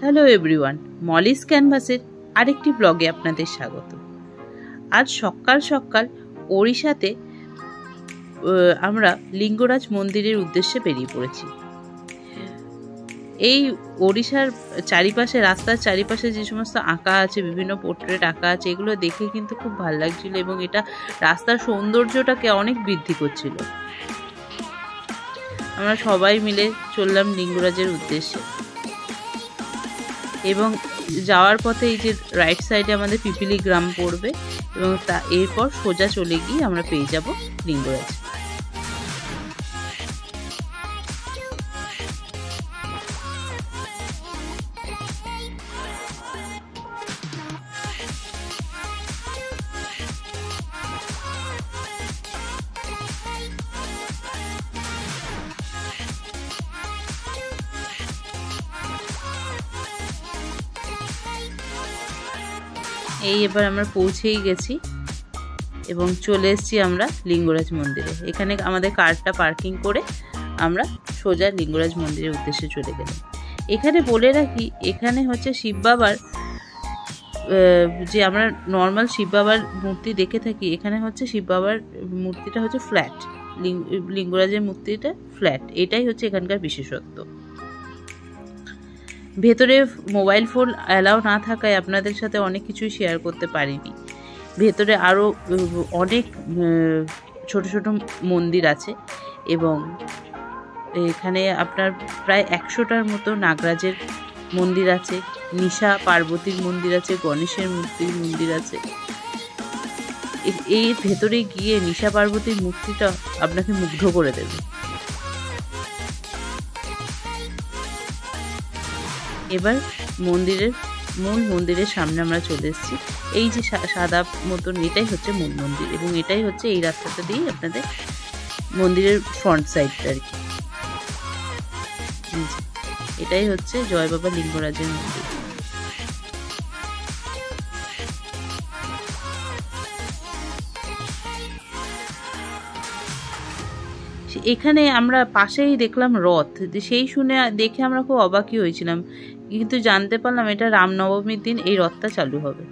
Hello everyone, Molly's ক্যানভাসের আরেকটি ব্লগে আপনাদের স্বাগত। আজ সকাল সকাল ওড়িশাতে আমরা লিঙ্গরাজ মন্দিরের উদ্দেশ্যে বেরিয়ে পড়েছি। এই ওড়িশার চারিপাশে, রাস্তার চারিপাশে যে সমস্ত আঁকা আছে, বিভিন্ন পোর্ট্রেট আঁকা আছে, এগুলো দেখে কিন্তু খুব ভালো লাগছিল এবং এটা রাস্তার সৌন্দর্যটাকে অনেক বৃদ্ধি করছিল। আমরা সবাই মিলে চললাম লিঙ্গরাজের উদ্দেশ্যে এবং যাওয়ার পথে এই যে রাইট সাইডে আমাদের পিপিলি গ্রাম পড়বে এবং এরপর সোজা চলে গিয়ে আমরা পেয়ে যাব লিঙ্গরাজ। এই এবার আমরা পৌঁছেই গেছি এবং চলে এসেছি আমরা লিঙ্গরাজ মন্দিরে। এখানে আমাদের কারটা পার্কিং করে আমরা সোজা লিঙ্গরাজ মন্দিরের উদ্দেশ্যে চলে গেলাম। এখানে বলে রাখি, এখানে হচ্ছে শিব বাবার যে আমরা নর্মাল শিব বাবার মূর্তি দেখে থাকি, এখানে হচ্ছে শিব বাবার মূর্তিটা হচ্ছে ফ্ল্যাট, লিঙ্গরাজের মূর্তিটা ফ্ল্যাট। এটাই হচ্ছে এখানকার বিশেষত্ব। ভেতরে মোবাইল ফোন অ্যালাউ না থাকায় আপনাদের সাথে অনেক কিছুই শেয়ার করতে পারিনি। ভেতরে আরও অনেক ছোট ছোট মন্দির আছে এবং এখানে আপনার প্রায় 100টার মতো নাগরাজের মন্দির আছে, নিশা পার্বতীর মন্দির আছে, গণেশের মূর্তির মন্দির আছে। এই ভেতরে গিয়ে নিশা পার্বতীর মূর্তিটা আপনাকে মুগ্ধ করে দেবে। এবার মূল মন্দিরের সামনে আমরা চলে এসেছি। এই যে সাদা মতন, এটাই হচ্ছে মূল মন্দির এবং এটাই হচ্ছে এই রাস্তাটা দিয়েই আপনাদের মন্দিরের ফ্রন্ট সাইডটা আর কি। এটাই হচ্ছে জয় বাবা লিঙ্গরাজের মন্দির। এখানে আমরা পাশেই দেখলাম রথ, সেই শুনে দেখে আমরা খুব অবাকই হয়েছিলাম, কিন্তু জানতে পারলাম এটা রামনবমীর দিন এই রথটা চালু হবে।